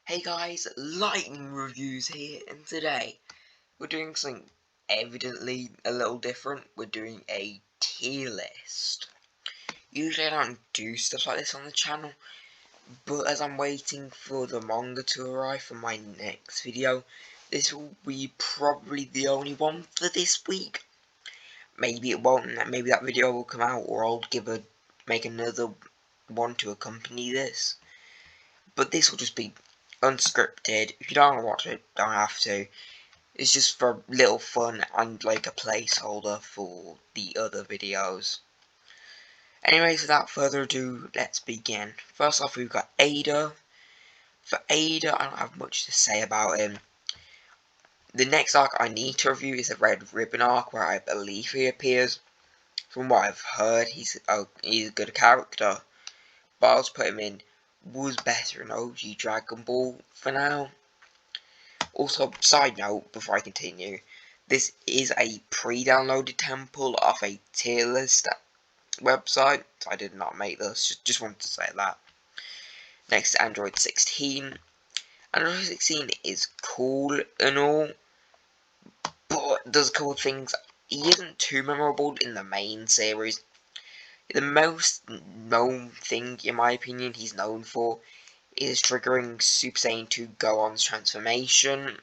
Hey guys, Lightning Reviews here, and today we're doing something evidently a little different. We're doing a tier list. Usually I don't do stuff like this on the channel, but as I'm waiting for the manga to arrive for my next video, this will be probably the only one for this week. Maybe it won't, maybe that video will come out, or I'll make another one to accompany this. But this will just be unscripted. If you don't want to watch it, don't have to. It's just for little fun and like a placeholder for the other videos. Anyways, without further ado, let's begin. First off, we've got Ada. For Ada, I don't have much to say about him. The next arc I need to review is the Red Ribbon arc, where I believe he appears. From what I've heard, he's a good character. But I'll just put him in was better in OG Dragon Ball for now. Also, side note, before I continue, this is a pre-downloaded temple off a tier list website, so I did not make this, just wanted to say that. Next, Android 16. Android 16 is cool and all, but does cool things. He isn't too memorable in the main series. The most known thing, in my opinion, he's known for is triggering Super Saiyan 2 Gohan's transformation,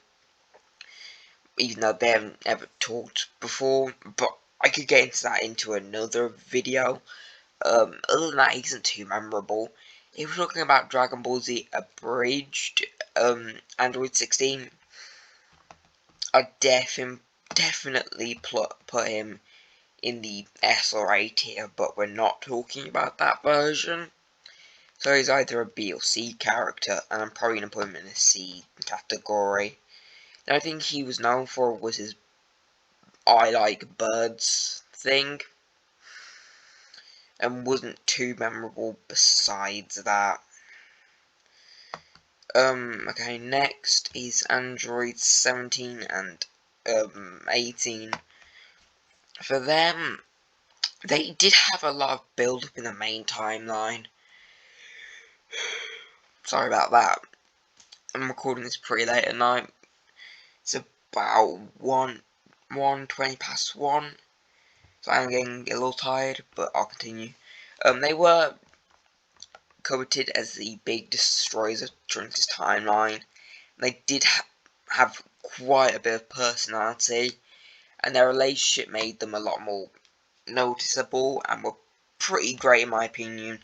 even though they haven't ever talked before, but I could get into another video. Other than that, he isn't too memorable. If we're talking about Dragon Ball Z Abridged, Android 16, I'd definitely put him in the S or A tier, but we're not talking about that version. So he's either a B or C character, and I'm probably going to put him in a C category. The only thing he was known for was his I like birds thing, and wasn't too memorable besides that. Okay, next is Android 17 and 18. For them, they did have a lot of build up in the main timeline. Sorry about that. I'm recording this pretty late at night. It's about 1:20 past 1. So I'm getting a little tired, but I'll continue. They were coveted as the big destroyers of Trunks' timeline. They did have quite a bit of personality, and their relationship made them a lot more noticeable and were pretty great in my opinion.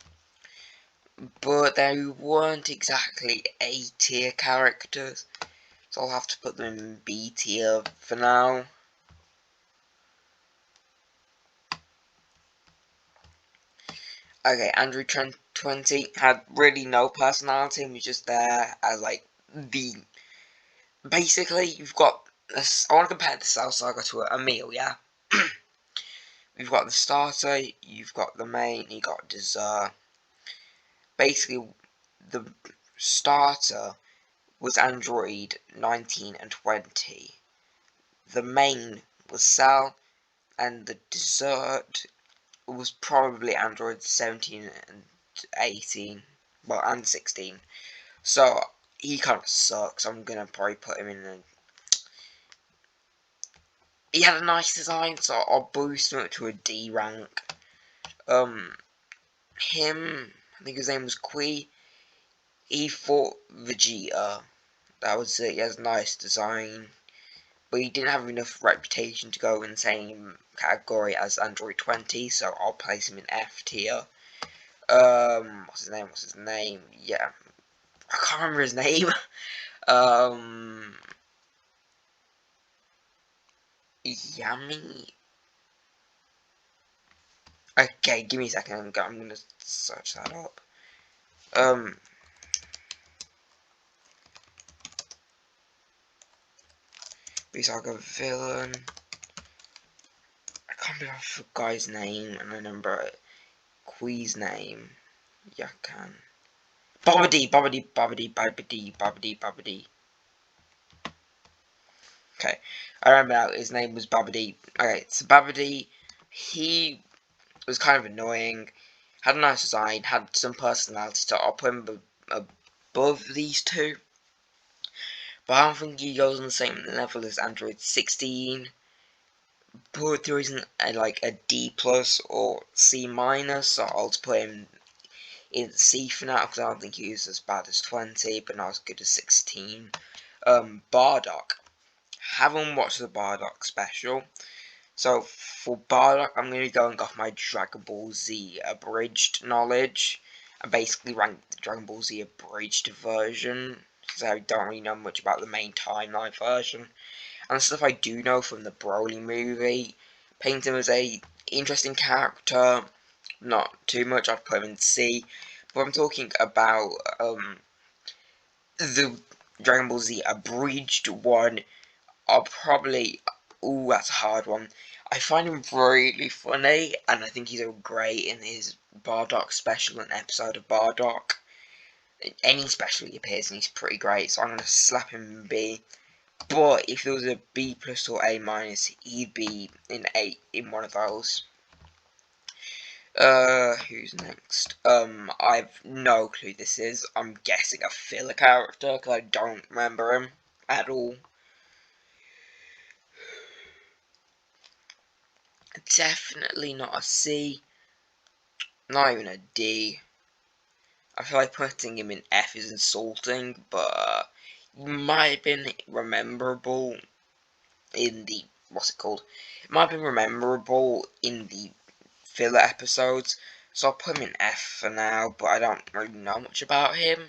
But they weren't exactly A tier characters, so I'll have to put them in B tier for now. Okay, Android 20 had really no personality and was just there as like basically you've got this. I want to compare the Cell Saga to a meal, yeah? You've got the starter, you've got the main, you got dessert. Basically, the starter was Android 19 and 20. The main was Cell, and the dessert was probably Android 17 and 18, well, and 16. So he kind of sucks. I'm gonna probably put him in a. He had a nice design, so I'll boost him up to a D rank. Him, I think his name was Kui. He fought Vegeta. That was it. He has a nice design, but he didn't have enough reputation to go in the same category as Android 20, so I'll place him in F tier. What's his name? Yeah, I can't remember his name. Yummy. Okay, give me a second. I'm gonna search that up. He's like a villain. I can't believe I forgot his name, and I remember Quee's name. Yakan. Bobbity. Okay, I remember now. His name was Babidi. Okay, so Babidi, he was kind of annoying, had a nice design, had some personality, so I'll put him above these two. but I don't think he goes on the same level as Android 16. But there isn't like a D plus or C minus, so I'll just put him in C for now because I don't think he was as bad as 20, but not as good as 16. Bardock. Haven't watched the Bardock special, so for Bardock, I'm going to be going off my Dragon Ball Z abridged knowledge. I basically ranked the Dragon Ball Z abridged version, because I don't really know much about the main timeline version. And the stuff I do know from the Broly movie, paint him as a interesting character, not too much, I'd put him in C. But I'm talking about the Dragon Ball Z abridged one, I'll probably... Ooh, that's a hard one. I find him really funny, and I think he's great in his Bardock special, an episode of Bardock. Any special he appears in, he's pretty great, so I'm going to slap him in B. But if there was a B plus or A minus, he'd be in one of those. Who's next? I've no clue who this is. I'm guessing a filler character, because I don't remember him at all. Definitely not a C. Not even a D. I feel like putting him in F is insulting, but he might have been rememberable in the... what's it called? It might have been rememberable in the filler episodes, so I'll put him in F for now, but I don't really know much about him.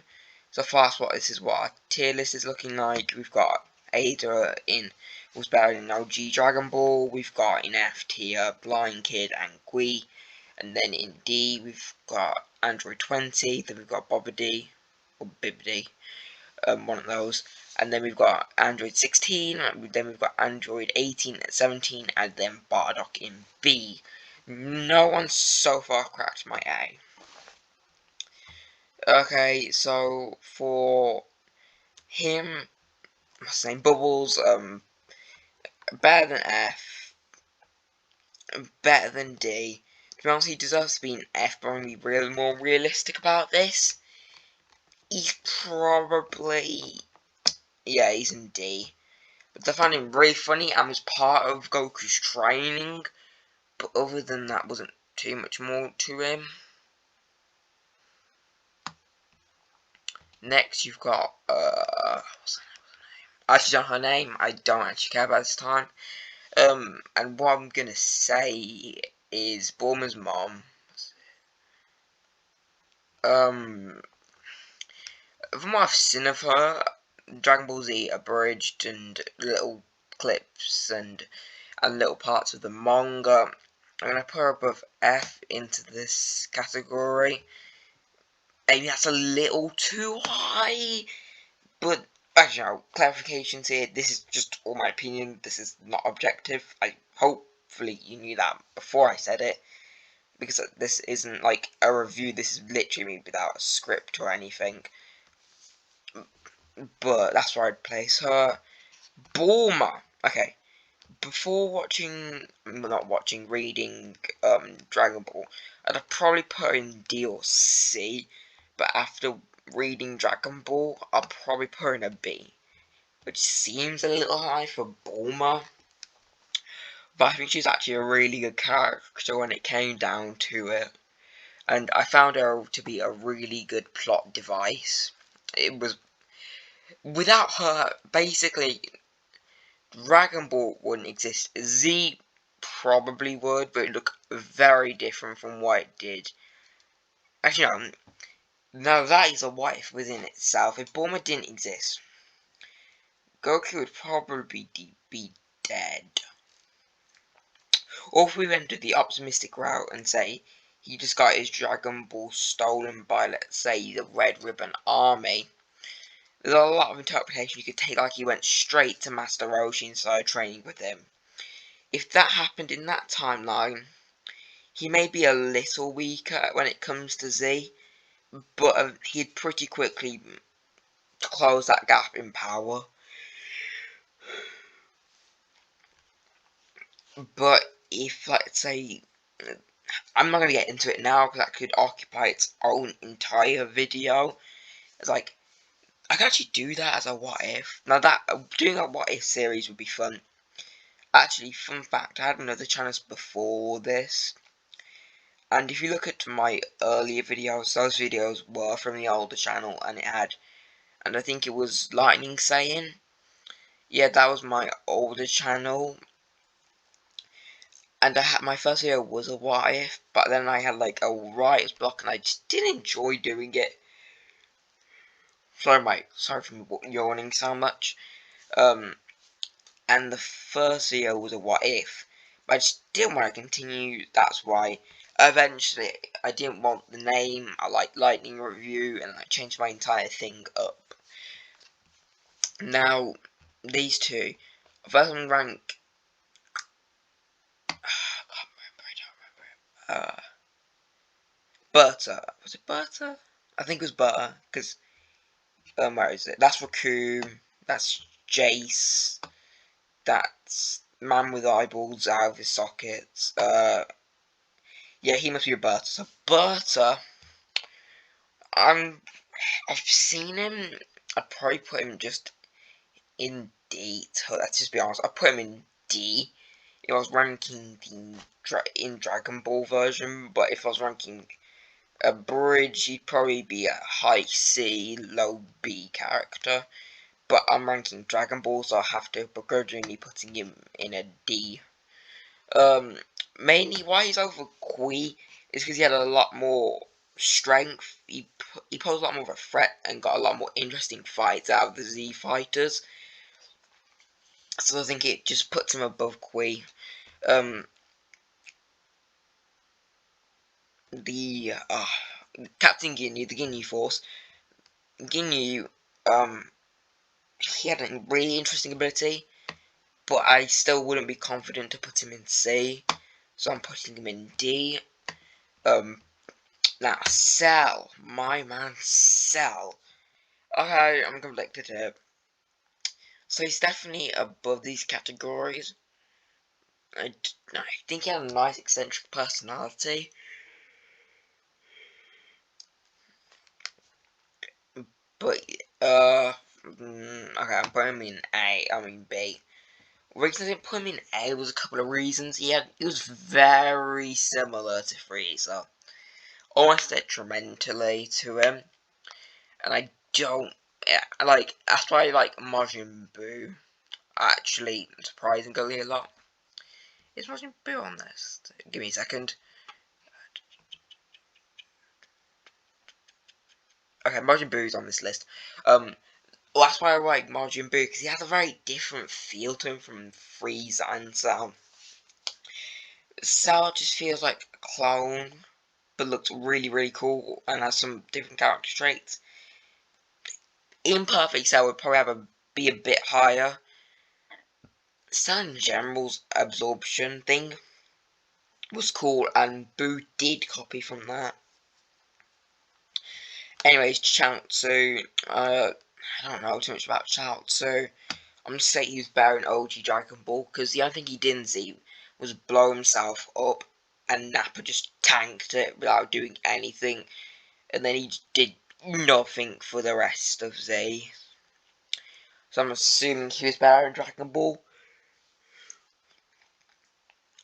So fast, this is what our tier list is looking like. We've got Ada in was better in OG Dragon Ball. We've got in F tier Blind Kid and Gui, and then in D we've got Android 20. Then we've got Bobbidi or Bibbidi, one of those. And then we've got Android 16. Then we've got Android 18 and 17, and then Bardock in B. No one's so far cracked my A. Okay, so for him, what's his name? Bubbles, better than F, better than D. To be honest, he deserves to be an F, but I'm going to be really more realistic about this. He's probably, yeah, he's in D. But I found him really funny and was part of Goku's training, but other than that, wasn't too much more to him. Next, you've got, what's her name? I actually don't know her name. I don't actually care about this time. And what I'm gonna say is Bulma's mom. From what I've seen of her, Dragon Ball Z abridged and little clips and little parts of the manga, I'm gonna put her above F into this category. Maybe that's a little too high, but actually no, clarifications here, this is just all my opinion, this is not objective. Hopefully you knew that before I said it, because this isn't like a review, this is literally me without a script or anything. But that's where I'd place her. Bulma! Okay, before reading Dragon Ball, I'd have probably put her in D or C, but after reading Dragon Ball, I'll probably put her in a B, which seems a little high for Bulma, but I think she's actually a really good character when it came down to it, and I found her to be a really good plot device. It was, without her, basically, Dragon Ball wouldn't exist. Z probably would, but it looked very different from what it did. Actually, no, that is a what if within itself. If Bulma didn't exist, Goku would probably be dead. Or if we went to the optimistic route and say he just got his Dragon Ball stolen by, let's say, the Red Ribbon Army, there's a lot of interpretation you could take, like he went straight to Master Roshi and started training with him. If that happened in that timeline, he may be a little weaker when it comes to Z, but he'd pretty quickly close that gap in power. But if, let's say, I'm not going to get into it now because that could occupy its own entire video. It's like, I could actually do that as a what if. Now that doing a what if series would be fun. Actually, fun fact, I had another channels before this. And if you look at my earlier videos, those videos were from the older channel, and I think it was Lightning saying, yeah, that was my older channel. And my first video was a what if, but then I had like a writer's block, and I just didn't enjoy doing it. Sorry, mate. Sorry for yawning so much. And the first video was a what if, but I just didn't want to continue. That's why eventually I didn't want the name. I like Lightning Review, and I changed my entire thing up. Now these two, first one rank. I can't remember. I don't remember. Butter. Was it Butter? I think it was Butter, because where is it? That's Raccoon. That's Jace. That's Man with eyeballs out of his sockets. Yeah, he must be a Butter. So Butter, I've seen him. I'd probably put him just in D. So let's just be honest. I'd put him in D. If I was ranking the in Dragon Ball version, but if I was ranking a bridge, he'd probably be a high C, low B character. But I'm ranking Dragon Ball, so I have to begrudgingly putting him in a D. Mainly why he's over Kui is because he had a lot more strength. He posed a lot more of a threat and got a lot more interesting fights out of the Z fighters. So I think it just puts him above Kui. The Captain Ginyu, the Ginyu Force. Ginyu, he had a really interesting ability, but I still wouldn't be confident to put him in C, so I'm putting him in D. Now Cell, my man Cell. Okay, I'm conflicted here. So he's definitely above these categories. I think he had a nice eccentric personality. But, okay, I'm putting him in A, I mean B. The reason I didn't put him in A was a couple of reasons. He was very similar to Frieza. Almost detrimentally to him. And I don't, yeah, that's why I like Majin Buu. Actually, surprisingly a lot. Is Majin Buu on this? Give me a second. Okay, Majin Buu's on this list. Well, that's why I like Majin Buu, because he has a very different feel to him from Frieza and Cell. Cell just feels like a clone, but looks really, really cool and has some different character traits. Imperfect Cell would probably be a bit higher. Cell in general's absorption thing was cool, and Buu did copy from that. Anyways, Chaozu, I don't know too much about Chaozu. I'm gonna say he was better in OG Dragon Ball, because the only thing he didn't see was blow himself up, and Nappa just tanked it without doing anything, and then he did nothing for the rest of Z. So I'm assuming he was better in Dragon Ball.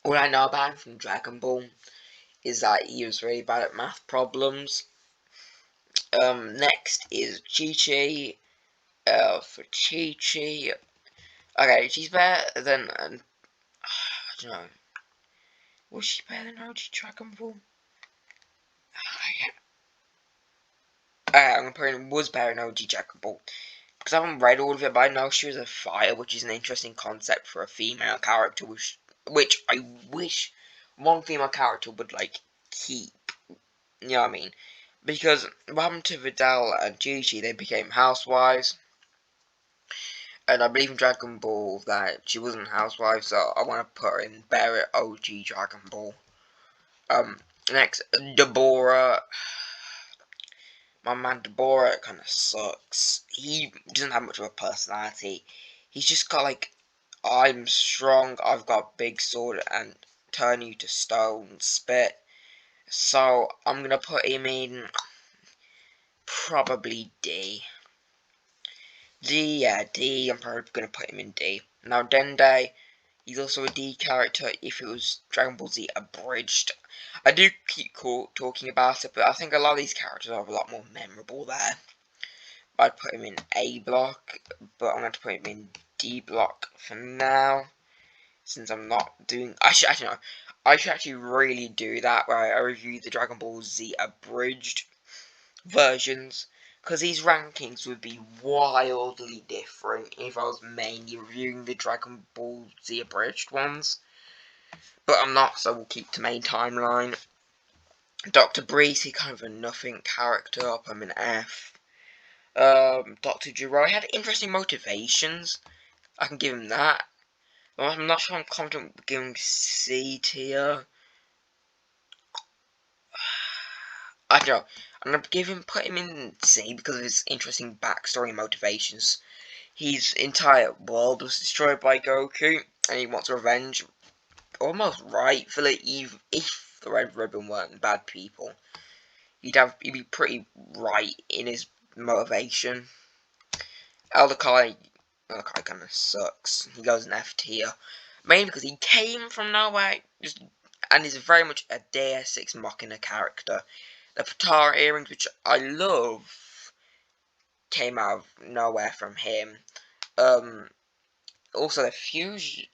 All I know about him from Dragon Ball is that he was really bad at math problems. Next is Chichi. For Chichi, okay, she's better than I don't know. Was she better than OG Dragon Ball? I'm gonna put in was better than OG Dragon Ball because I haven't read all of it, but I know she was a fighter, which is an interesting concept for a female character, which I wish one female character would like keep. You know what I mean? Because what happened to Vidal and Chichi? They became housewives. And I believe in Dragon Ball that she wasn't a housewife, so I want to put her in better OG Dragon Ball. Next, Deborah. My man Deborah kind of sucks. He doesn't have much of a personality. He's just got like, I'm strong, I've got big sword, and turn you to stone, spit. So, I'm gonna put him in probably D. D, yeah, D. I'm probably gonna put him in D. Now Dende, he's also a D character if it was Dragon Ball Z abridged. I do keep talking about it, but I think a lot of these characters are a lot more memorable there. I'd put him in A block, but I'm going to put him in D block for now, since I'm not doing. I should actually really do that where I review the Dragon Ball Z abridged versions, because these rankings would be wildly different if I was mainly reviewing the Dragon Ball Z abridged ones. But I'm not, so we'll keep to main timeline. Dr. Breeze, he's kind of a nothing character. I'll put him in F. Dr. Giro had interesting motivations. I can give him that. I'm not sure I'm confident with giving C tier. I don't know. I'm gonna put him in C because of his interesting backstory and motivations. His entire world was destroyed by Goku, and he wants revenge. Almost rightfully, even if the Red Ribbon weren't bad people, he'd be pretty right in his motivation. Elder Kai kind of sucks. He goes in F tier, mainly because he came from nowhere, and is very much a Deus Ex Machina character. The Patara earrings, which I love, came out of nowhere from him. Also the fusion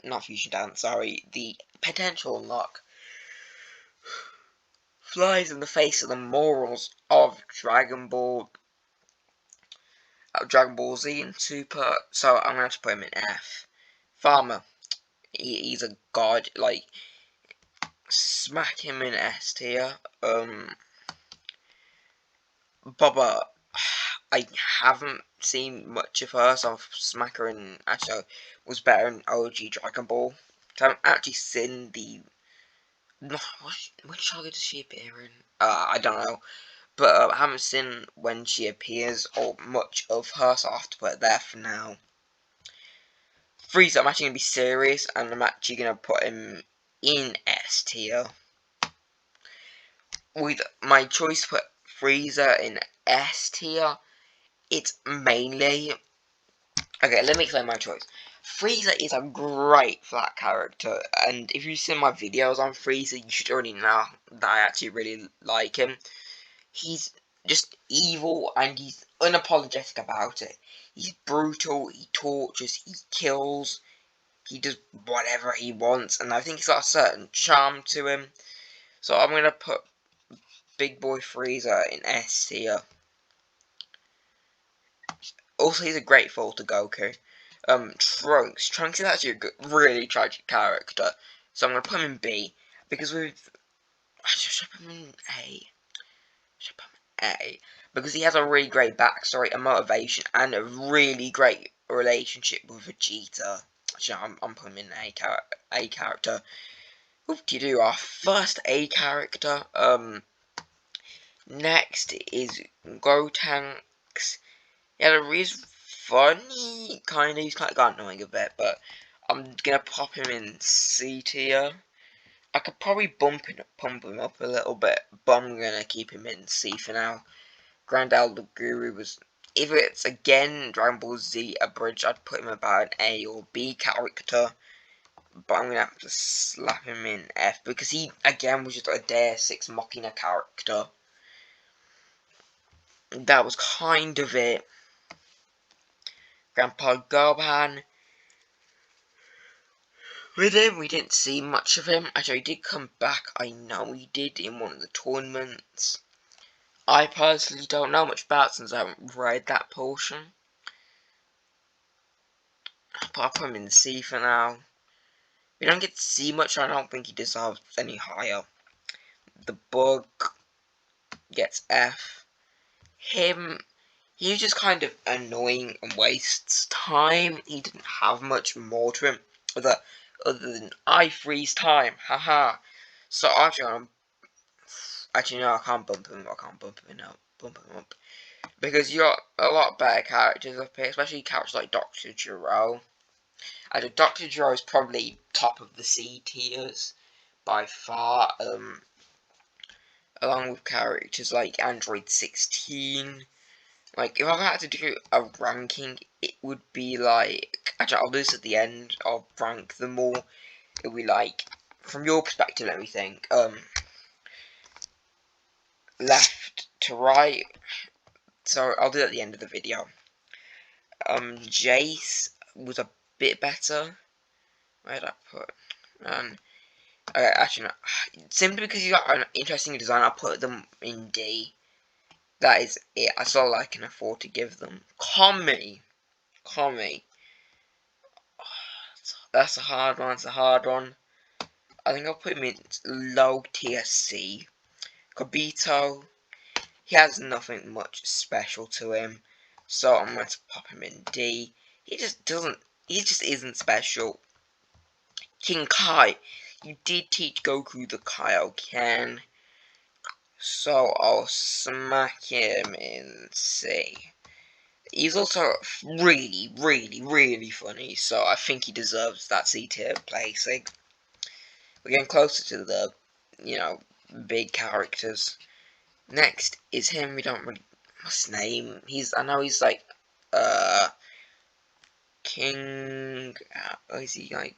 dance, sorry, the potential unlock flies in the face of the morals of Dragon Ball Z and Super, so I'm gonna have to put him in F. Farmer, he's a god, like, smack him in S tier. Baba, I haven't seen much of her, so smack her in, actually, was better in OG Dragon Ball. So I haven't actually seen the, which saga does she appear in? I don't know. But I haven't seen when she appears or much of her, so I'll have to put it there for now. Frieza, I'm actually going to be serious, and I'm actually going to put him in S tier. With my choice to put Frieza in S tier, it's mainly... Okay, let me explain my choice. Frieza is a great flat character, and if you've seen my videos on Frieza, you should already know that I actually really like him. He's just evil, and he's unapologetic about it. He's brutal, he tortures, he kills, he does whatever he wants, and I think he's got a certain charm to him. So I'm going to put Big Boy Frieza in S tier. Also, he's a great foil to Goku. Trunks is actually a good, really tragic character, so I'm going to put him in B, because should I put him in A? Should I put him in A? Because he has a really great backstory and motivation, and a really great relationship with Vegeta. Actually, I'm putting him in A character. Whoop-de-doo, our first A character. Next is Gotenks. He had a reason funny, he's kind of got annoying a bit, but I'm gonna pop him in C tier. I could probably pump him up a little bit, but I'm gonna keep him in C for now. Grand Elder Guru was, if it's again Dragon Ball Z abridged, I'd put him about an A or B character, but I'm gonna have to slap him in F, because he, again, was just a Deus Ex Machina character. That was kind of it. Grandpa Gohan, with him, we didn't see much of him. Actually, he did come back, I know he did, in one of the tournaments. I personally don't know much about it since I haven't read that portion. But I'll put him in C for now. We don't get to see much, I don't think he deserves any higher. The Bug gets F. He was just kind of annoying and wastes time. He didn't have much more to him other than I freeze time, haha. So actually no, I can't bump him. Bump him up because you got a lot better characters up here, especially characters like Dr. Gero. Dr. Gero is probably top of the C tiers by far. Along with characters like Android 16. Like, if I had to do a ranking, it would be like, actually, I'll do this at the end. I'll rank them all. It would be like, from your perspective, let me think. Left to right. So I'll do it at the end of the video. Jace was a bit better. Where did I put? Okay, actually, no. Simply because you got an interesting design, I put them in D. That is it. That's all I can afford to give them. Kami. That's a hard one. It's a hard one. I think I'll put him in low tier C. Kobito, he has nothing much special to him, so I'm going to pop him in D. He just isn't special. King Kai, you did teach Goku the Kaioken, so I'll smack him in C. He's also really, really, really funny, so I think he deserves that C tier placing. We're getting closer to the, big characters. Next is him. We don't really. What's his name? I know he's like, King. Is he like?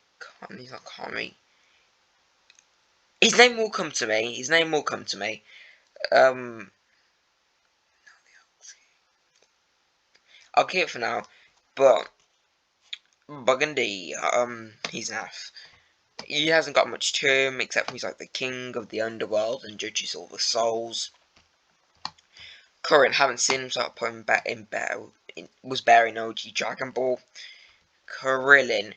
He's not Kami. His name will come to me. I'll keep it for now. But Burgundy, he's an F. He hasn't got much to him except for he's like the king of the underworld and judges all the souls. Current, haven't seen him, so I'll put him back in better. Was better in OG Dragon Ball. Krillin,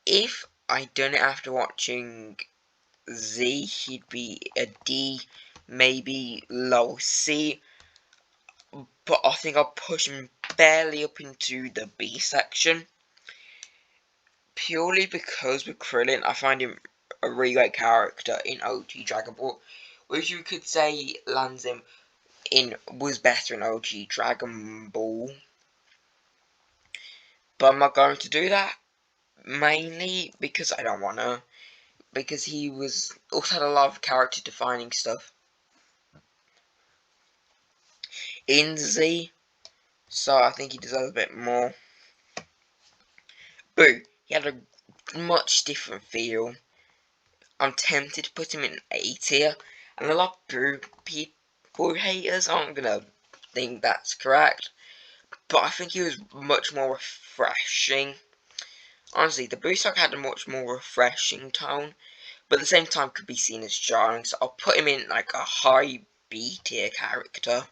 if I'd done it after watching Z, he'd be a D, maybe low C. But I think I'll push him barely up into the B section. Purely because with Krillin, I find him a really great character in OG Dragon Ball, which you could say lands him was better in OG Dragon Ball. But I'm not going to do that, mainly because I don't want to. Because he also had a lot of character defining stuff in Z, so I think he deserves a bit more. Boo, he had a much different feel. I'm tempted to put him in A tier, and a lot of Boo people haters aren't gonna think that's correct, but I think he was much more refreshing. Honestly, the Boo stock had a much more refreshing tone, but at the same time could be seen as jarring, so I'll put him in like a high B tier character.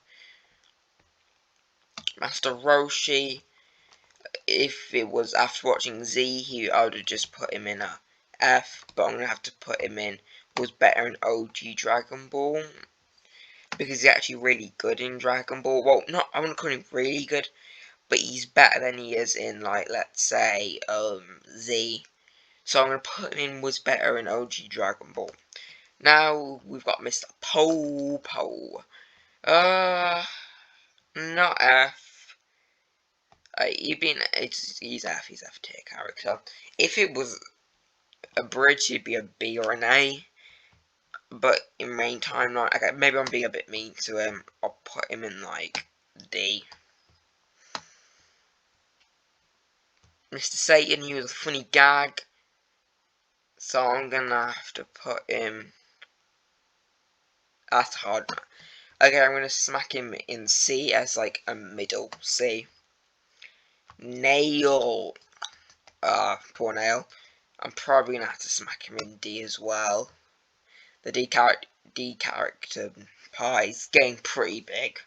Master Roshi, if it was after watching Z, I would have just put him in a F, but I'm going to have to put him in, was better in OG Dragon Ball, because he's actually really good in Dragon Ball. Well, I wouldn't call him really good, but he's better than he is in, like, let's say, Z. So I'm going to put him in, was better in OG Dragon Ball. Now, we've got Mr. Popo. Not F. He's F tier character. If it was a bridge, he'd be a B or an A. But in main timeline, okay, maybe I'm being a bit mean to him. I'll put him in like D. Mr. Satan, he was a funny gag, so I'm gonna have to put him. That's hard. Okay, I'm gonna smack him in C as like a middle C. Nail. Poor Nail. I'm probably gonna have to smack him in D as well. The D character pie is getting pretty big.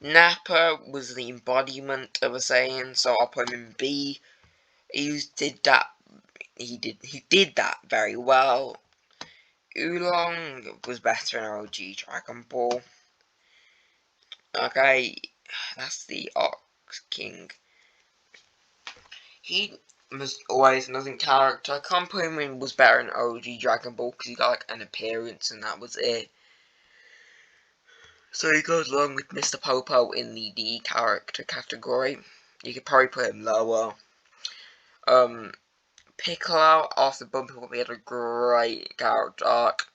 Nappa was the embodiment of a Saiyan, so I'll put him in B. He did that very well. Oolong was better in OG Dragon Ball. Okay, that's the Ox King. He was always another character. I can't put him in was better in OG Dragon Ball because he got like an appearance and that was it. So he goes along with Mr. Popo in the D character category. You could probably put him lower. Piccolo, after bumping up, he had a great character arc.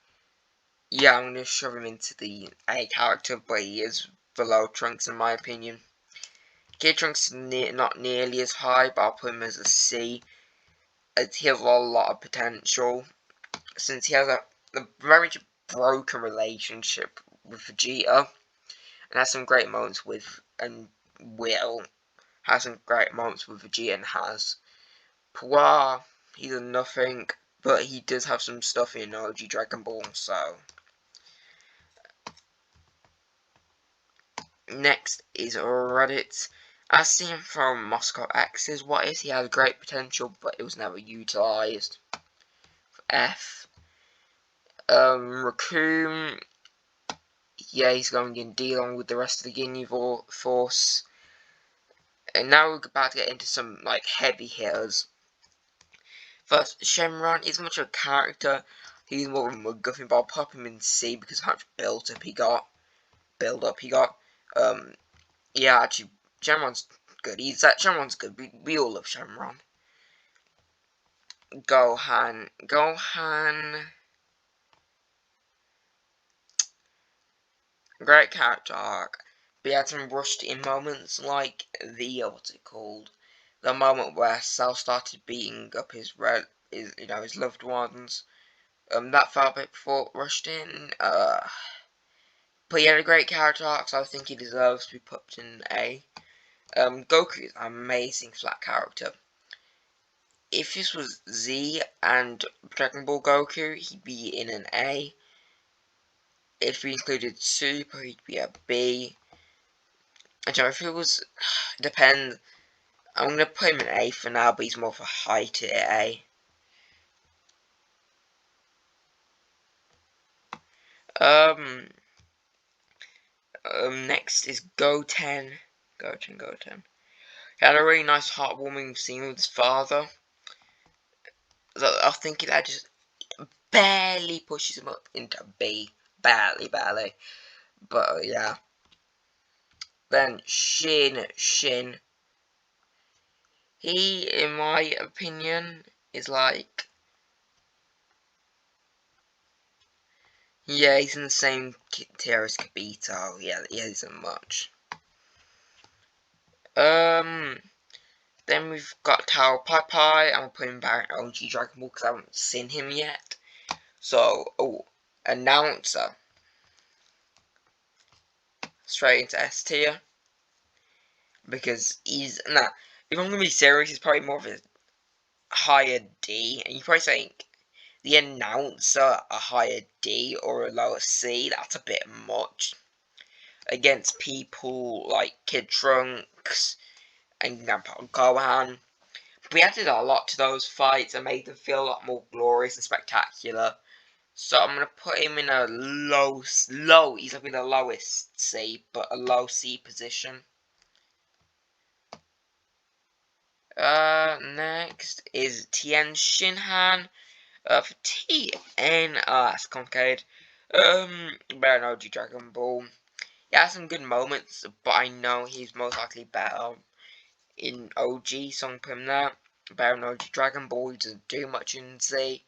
Yeah, I'm going to shove him into the A character, but he is below Trunks in my opinion. Kid Trunks is not nearly as high, but I'll put him as a C. He has a lot of potential, since he has a very much broken relationship with Vegeta, and has some great moments with, and will have some great moments with Vegeta, and has. Poir, he's a nothing, but he does have some stuff in OG Dragon Ball, so. Next is Reddit. As seen from Moscow X's What Is, he has great potential, but it was never utilised. F. Raccoon. Yeah, he's going in D along with the rest of the Ginyu Force. And now we're about to get into some, like, heavy hitters. First, Shenron is much of a character. He's more of a MacGuffin, but I'll pop him in C because of how much build-up he got. Yeah, actually, Shenron's good. Shenron's good. We all love Shenron. Gohan. Great character arc. But he had some rushed in moments, like the what's it called? The moment where Cell started beating up his loved ones. That felt a bit rushed in. But he had a great character arc, so I think he deserves to be put in A. Goku is an amazing flat character. If this was Z and Dragon Ball Goku, he'd be in an A. If we included Super, he'd be a B. And so if it was, depends. I'm gonna put him in A for now, but he's more of a high tier A. Next is Goten. Goten. He had a really nice heartwarming scene with his father. I think that just barely pushes him up into B. Barely. But yeah. Then Shin. He, in my opinion, is like, yeah, he's in the same tier as Kibito. Yeah, he isn't much. Then we've got Tao Pai. I'm putting back in OG Dragon Ball because I haven't seen him yet. So, announcer. Straight into S tier. Because if I'm gonna be serious, he's probably more of a higher D. And you're probably saying, the announcer a higher D or a lower C, that's a bit much. Against people like Kid Trunks and Grandpa Gohan. We added a lot to those fights and made them feel a lot more glorious and spectacular. So I'm going to put him in a low, he's up in the lowest C, but a low C position. Next is Tien Shinhan. For TN, that's complicated. Better than OG Dragon Ball. He has some good moments, but I know he's most likely better in OG, so I'm put him there. Better than OG Dragon Ball, he doesn't do much in Z.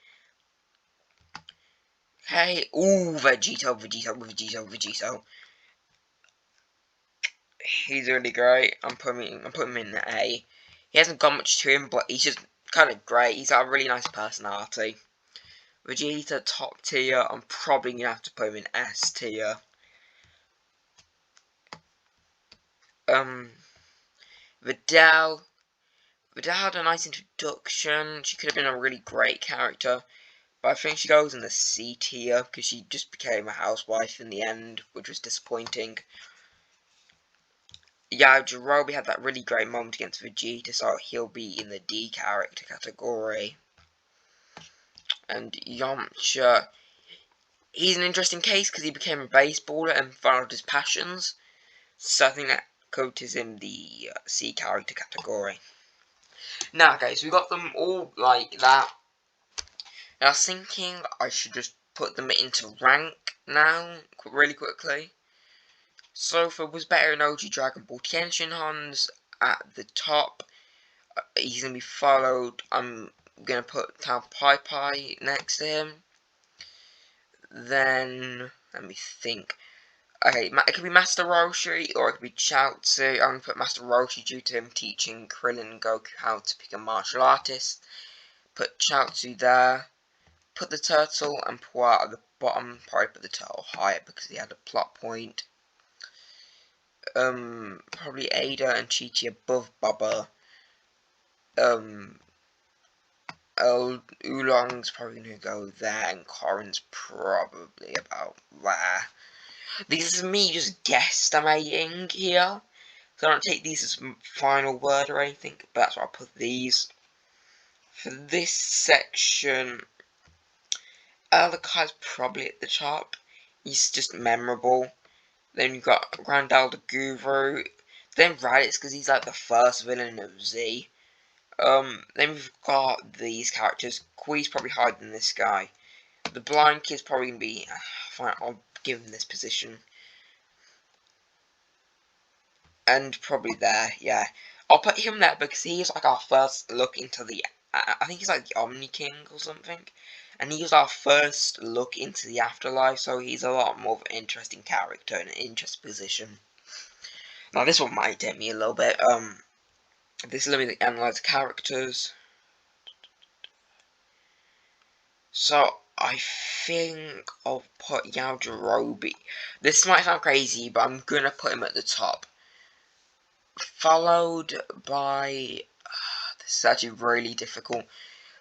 Hey, Vegeta. He's really great. I'm putting him in A. He hasn't got much to him, but he's just kind of great. He's got a really nice personality. Vegeta, top tier. I'm probably going to have to put him in S tier. Videl had a nice introduction. She could have been a really great character. But I think she goes in the C tier because she just became a housewife in the end, which was disappointing. Yeah, Jirobe had that really great moment against Vegeta, so he'll be in the D character category. And Yamcha, he's an interesting case because he became a baseballer and followed his passions. So I think that coaches him the C character category. Now, guys, we got them all like that. And I was thinking I should just put them into rank now, really quickly. So if it was better in OG Dragon Ball, Tien Shinhan's at the top. He's going to be followed. I'm going to put Tao Pai next to him. Then, let me think. Okay, it could be Master Roshi, or it could be Chaozu. I'm going to put Master Roshi due to him teaching Krillin and Goku how to become martial artists. Put Chaozu there. Put the turtle and Puar at the bottom. Probably put the turtle higher because he had a plot point. Probably Ada and Chichi above Baba. Oolong's probably going to go there, and Corin's probably about there. This is me just guesstimating here. So I don't take these as final word or anything, but that's why I put these. For this section, Aldakai's probably at the top. He's just memorable. Then you've got Grand Elder Guru. Then Raditz, because he's like the first villain of Z. Then we've got these characters. Kui's probably higher than this guy. The blind kid's probably going to be... fine, I'll give him this position. And probably there, yeah. I'll put him there because he's like our first look into the... I think he's like the Omni King or something. And he was our first look into the afterlife, so he's a lot more of an interesting character and an interesting position. Now this one might take me a little bit. This let me analyze characters. So I think I'll put Yajirobe. This might sound crazy, but I'm gonna put him at the top. Followed by this is actually really difficult.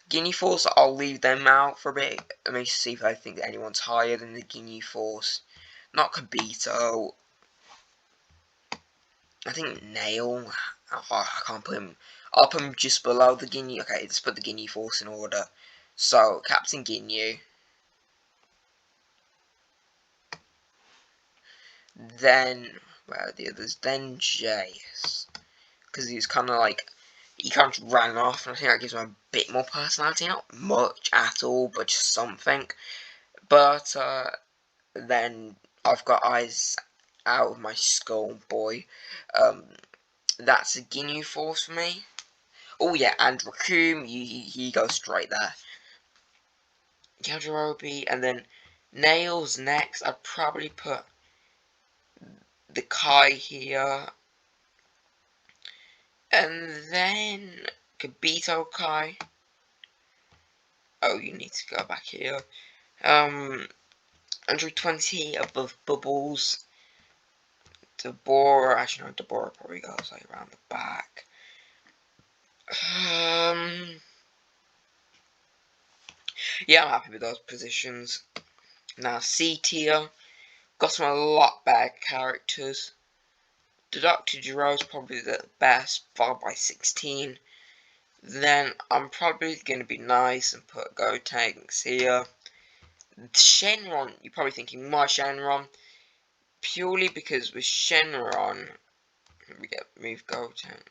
Guinea Force, I'll leave them out for a bit. Let me see if I think that anyone's higher than the Guinea Force. Not Kibito. I think Nail. Oh, I can't put him. I'll put him just below the Guinea. Okay, let's put the Guinea Force in order. So, Captain Ginyu. Then, where are the others? Then Jace. Because he's kind of like, he kind of ran off, and I think that gives him a bit more personality. Not much at all, but just something. But, then I've got eyes out of my skull, boy. That's a Ginyu Force for me. Oh yeah, and Raccoon, he goes straight there. Yajirobe, and then Nails next. I'd probably put the Kai here. And then Kibito Kai. Oh, you need to go back here. 120 above Bubbles. Deborah, actually no, Deborah probably goes like around the back. Yeah, I'm happy with those positions. Now C tier, got some a lot better characters. The Dr. Jiro's probably the best, followed by 16. Then I'm probably gonna be nice and put Gotenks here. Shenron, you're probably thinking, why Shenron? Purely because with Shenron, we get move Goten,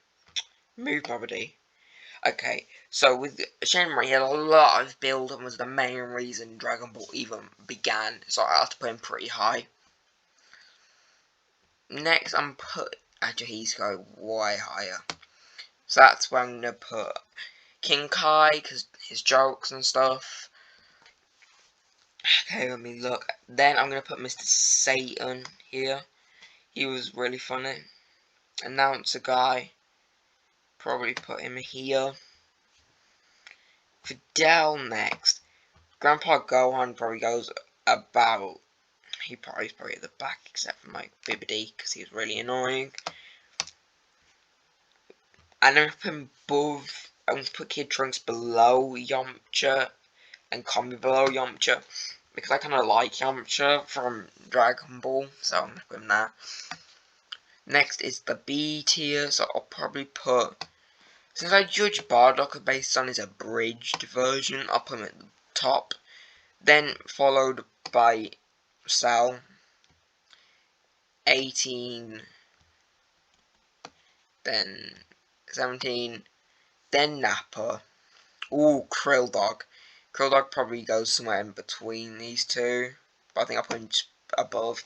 move Bobby. Okay, so with Shenron, he had a lot of build and was the main reason Dragon Ball even began, so I have to put him pretty high. Next, actually he's going way higher. So that's where I'm gonna put King Kai, because his jokes and stuff. Okay, let me look. Then I'm gonna put Mr. Satan here. He was really funny. Announcer guy. Probably put him here. Fidel next. Grandpa Gohan probably goes about. He's probably at the back, except for my Bibbidi, because he was really annoying. And I'm gonna put him above. I'm gonna put Kid Trunks below Yamcha and Combi below Yamcha, because I kind of like Yamcha from Dragon Ball, so I'm gonna put him there. Next is the B tier, so I'll probably put, since I judge Bardock based on his abridged version, I'll put him at the top. Then followed by Cell, 18, then 17, then Nappa. Ooh, Krill Dog. Krill Dog probably goes somewhere in between these two, but I think I'll put him just above.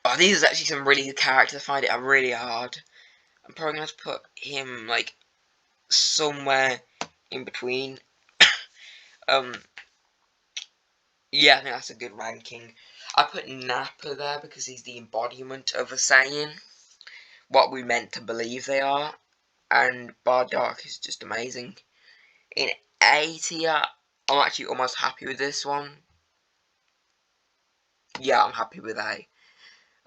Oh, these are actually some really good characters. I find it really hard. I'm probably going to have to put him, like, somewhere in between. Yeah, I think that's a good ranking. I put Nappa there because he's the embodiment of a Saiyan. What we meant to believe they are. And Bardock is just amazing. In A tier, I'm actually almost happy with this one. Yeah, I'm happy with A.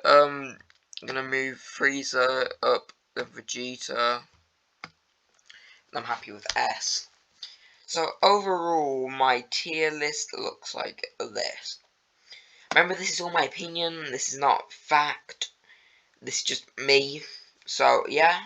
I'm gonna move Frieza up with Vegeta. And I'm happy with S. So overall, my tier list looks like this. Remember, this is all my opinion. This is not fact. This is just me. So yeah.